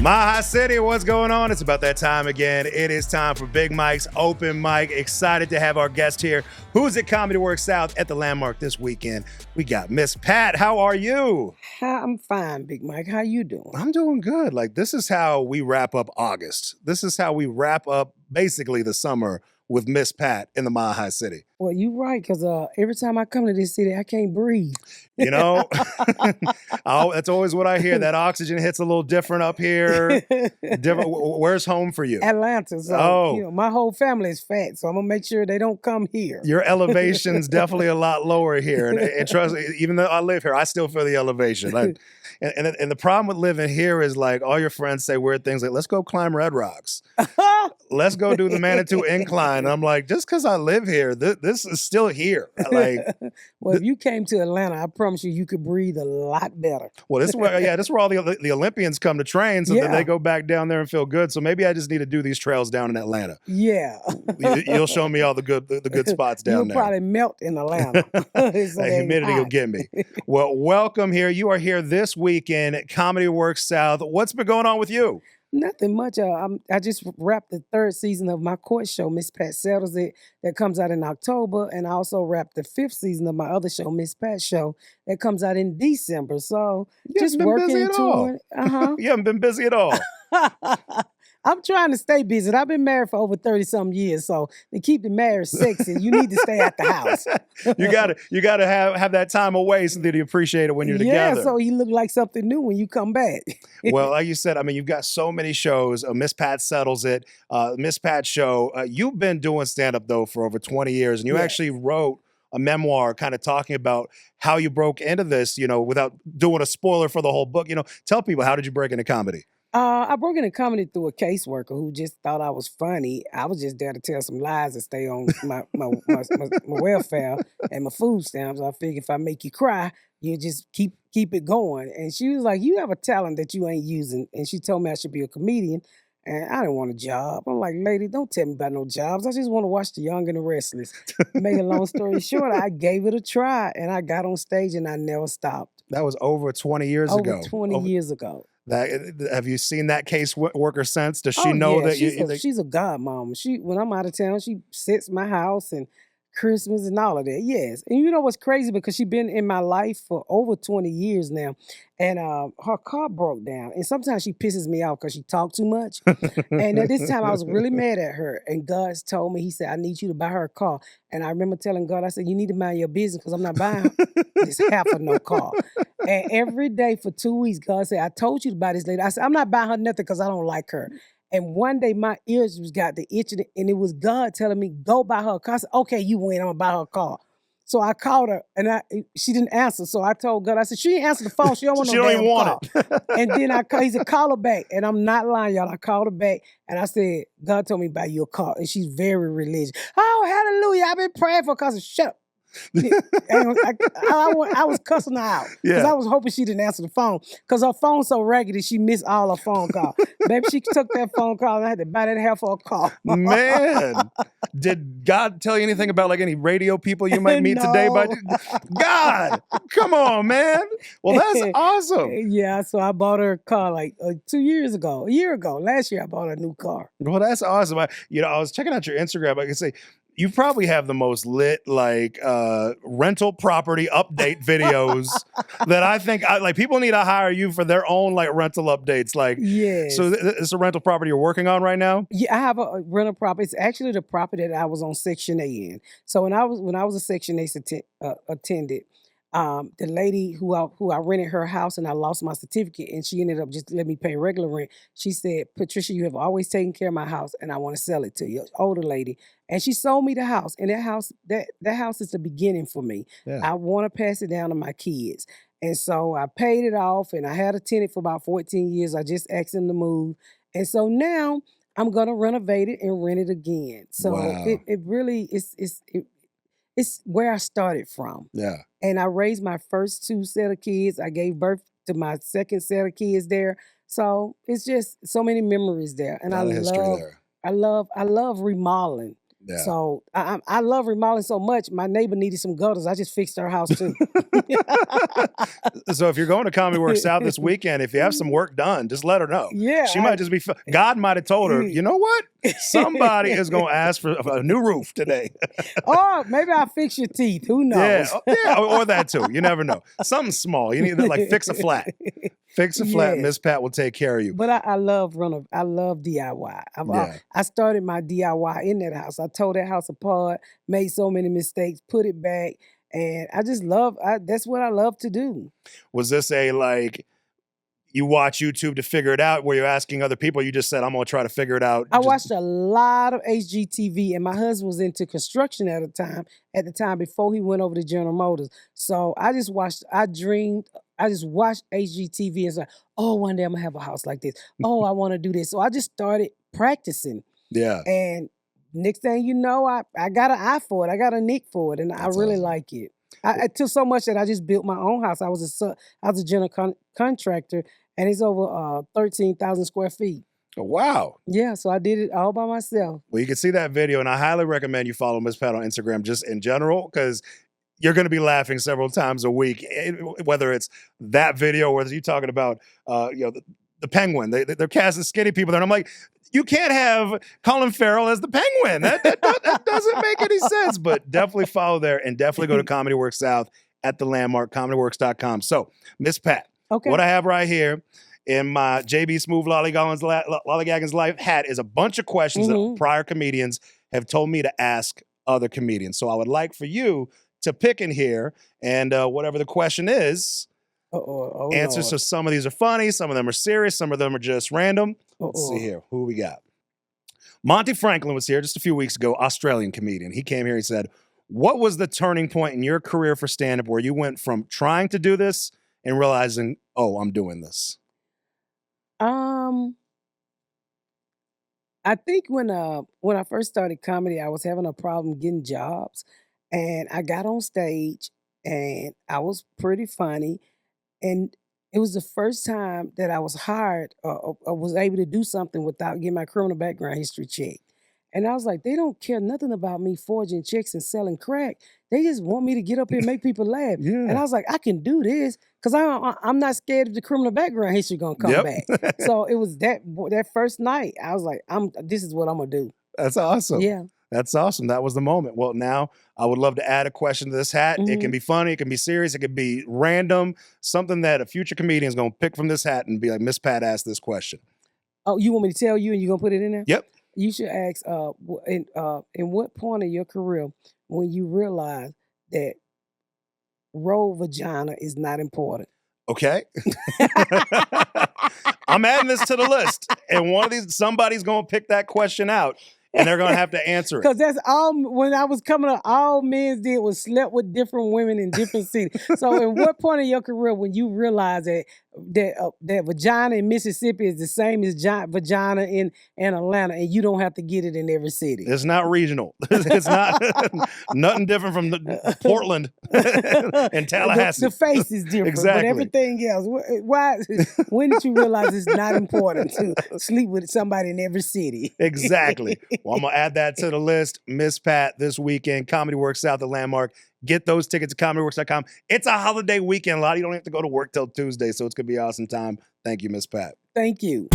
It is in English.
My City, what's going on? It's about that time again. It is time for Big Mike's Open Mic. Excited to have our guest here, who's at Comedy Works South at the Landmark this weekend. We got Miss Pat. How are you? I'm fine, Big Mike. How you doing? I'm doing good. Like, this is how we wrap up August. This is how we wrap up basically the summer with Miss Pat in the Mile City. Well, you're right, because every time I come to this city, I can't breathe. You know, that's always what I hear. That oxygen hits a little different up here. Different. Where's home for you? Atlanta. So, my whole family is fat, so I'm going to make sure they don't come here. Your elevation's definitely a lot lower here. And trust me, even though I live here, I still feel the elevation. Like, and the problem with living here is like all your friends say weird things like, let's go climb Red Rocks. Let's go do the Manitou Incline. And I'm like, just because I live here, this is still here. Like, well, if you came to Atlanta, I promise you could breathe a lot better. Well, this is where all the Olympians come to train, so then they go back down there and feel good. So maybe I just need to do these trails down in Atlanta. Yeah, you'll show me all the good spots down there. You'll probably melt in Atlanta. That humidity will get me. Well, welcome here. You are here this weekend at Comedy Works South. What's been going on with you? Nothing much. I just wrapped the third season of my court show, Miss Pat Settles It, that comes out in October. And I also wrapped the fifth season of my other show, Miss Pat Show, that comes out in December. So just working into it. You haven't been busy at all. I'm trying to stay busy. I've been married for over 30-some years, so to keep the marriage sexy, you need to stay at the house. you gotta have that time away so that you appreciate it when you're together. Yeah, so you look like something new when you come back. Well, like you said, I mean, you've got so many shows. Miss Pat Settles It, Miss Pat Show. You've been doing stand-up, though, for over 20 years, and you actually wrote a memoir kind of talking about how you broke into this, without doing a spoiler for the whole book. Tell people, how did you break into comedy? I broke into comedy through a caseworker who just thought I was funny. I was just there to tell some lies and stay on my welfare and my food stamps. I figured if I make you cry, you just keep it going. And she was like, you have a talent that you ain't using. And she told me I should be a comedian. And I didn't want a job. I'm like, lady, don't tell me about no jobs. I just want to watch The Young and the Restless. Make a long story short, I gave it a try. And I got on stage and I never stopped. That was over 20 years ago. Over 20 years ago. Have you seen that case worker since? Does she know that she's a godmom? When I'm out of town, she sits my house and Christmas and all of that. Yes. And you know what's crazy? Because she's been in my life for over 20 years now. And her car broke down. And sometimes she pisses me off because she talks too much. And at this time, I was really mad at her. And God told me, he said, I need you to buy her a car. And I remember telling God, I said, you need to mind your business because I'm not buying this half of no car. And every day for 2 weeks, God said, I told you to buy this lady. I said, I'm not buying her nothing because I don't like her. And one day my ears got the itching, and it was God telling me, go buy her a car. I said, okay, you win, I'm gonna buy her a car. So I called her, and she didn't answer. So I told God, I said, she didn't answer the phone. She don't want no damn car. And then he said, call her back. And I'm not lying, y'all. I called her back, and I said, God told me to buy you a car. And she's very religious. Oh, hallelujah, I've been praying for her. Shut up. I was cussing her out because I was hoping she didn't answer the phone because her phone's so raggedy she missed all her phone calls. Baby, she took that phone call and I had to buy that half for a car. Man, did God tell you anything about like any radio people you might meet today? God, come on, man. Well, that's awesome. Yeah, so I bought her a car like 2 years ago, a year ago. Last year I bought her a new car. Well, that's awesome. I was checking out your Instagram. I can say, you probably have the most lit rental property update videos that I think people need to hire you for their own like rental updates. Like, yes. So it's a rental property you're working on right now? Yeah, I have a rental property. It's actually the property that I was on Section A in. So when I was a Section A attendant, the lady who I rented her house and I lost my certificate and she ended up just letting me pay regular rent. She said, Patricia, you have always taken care of my house and I want to sell it to you. Older lady. And she sold me the house. And that house is the beginning for me. Yeah. I want to pass it down to my kids. And so I paid it off and I had a tenant for about 14 years. I just asked him to move. And so now I'm going to renovate it and rent it again. So wow. It really it's where I started from. Yeah. And I raised my first 2 set of kids. I gave birth to my second set of kids there. So it's just so many memories there. And I love remodeling. Yeah. So I love remodeling so much. My neighbor needed some gutters. I just fixed her house too. So if you're going to Comedy Works South this weekend, if you have some work done, just let her know. Yeah, She might just be, God might have told her, you know what? Somebody is going to ask for a new roof today. Or maybe I'll fix your teeth. Who knows? Yeah, or that too. You never know. Something small. You need to like fix a flat. Fix a flat. Yes. Miss Pat will take care of you. But I love I love DIY. I started my DIY in that house. I tore that house apart, made so many mistakes, put it back, and I just love. That's what I love to do. Was this a like you watch YouTube to figure it out? Were you asking other people? You just said, I'm going to try to figure it out. I watched a lot of HGTV, and my husband was into construction at the time before he went over to General Motors. So I just watched, I just watched HGTV and said, oh, one day I'm going to have a house like this. Oh, I want to do this. So I just started practicing. Yeah. And next thing you know, I got an eye for it. I got a nick for it, and I really like it. I took so much that I just built my own house. I was a general contractor, and it's over 13,000 square feet. Oh, wow. Yeah, so I did it all by myself. Well, you can see that video, and I highly recommend you follow Miss Pat on Instagram just in general, because you're going to be laughing several times a week, whether it's that video or you talking about the Penguin. They're casting skinny people there, and I'm like, you can't have Colin Farrell as the Penguin. That doesn't make any sense. But definitely follow there, and definitely go to Comedy Works South at the Landmark, comedyworks.com. So, Miss Pat, what I have right here in my JB Smooth Lollygaggins Life hat is a bunch of questions that prior comedians have told me to ask other comedians. So I would like for you to pick in here, and whatever the question is, answer. So some of these are funny, some of them are serious, some of them are just random. Let's see here. Who we got? Monty Franklin was here just a few weeks ago, Australian comedian. He came here, he said, what was the turning point in your career for stand-up where you went from trying to do this and realizing, oh, I'm doing this? I think when I first started comedy, I was having a problem getting jobs, and I got on stage, and I was pretty funny, and it was the first time that I was hired or was able to do something without getting my criminal background history checked. And I was like, they don't care nothing about me forging checks and selling crack. They just want me to get up here and make people laugh. And I was like, I can do this because I'm not scared of the criminal background history gonna come back. So it was that first night, I was like, this is what I'm gonna do. That's awesome. Yeah. That's awesome. That was the moment. Well, now I would love to add a question to this hat. It can be funny, it can be serious, it can be random, something that a future comedian is gonna pick from this hat and be like, Miss Pat asked this question. Oh, you want me to tell you and you're gonna put it in there? Yep. You should ask, in what point of your career when you realize that raw vagina is not important? Okay. I'm adding this to the list. And one of these, somebody's going to pick that question out, and they're going to have to answer it. Because that's all, when I was coming up, all men did was slept with different women in different cities. So in what point of your career when you realize that vagina in Mississippi is the same as vagina in Atlanta, and you don't have to get it in every city? It's not regional. It's not nothing different from Portland and Tallahassee. The face is different, Exactly. but everything else. Why? When did you realize it's not important to sleep with somebody in every city? Exactly. Well, I'm going to add that to the list. Miss Pat this weekend, Comedy Works South at Landmark. Get those tickets at comedyworks.com. It's a holiday weekend. A lot of you don't have to go to work till Tuesday, so it's going to be an awesome time. Thank you, Miss Pat. Thank you.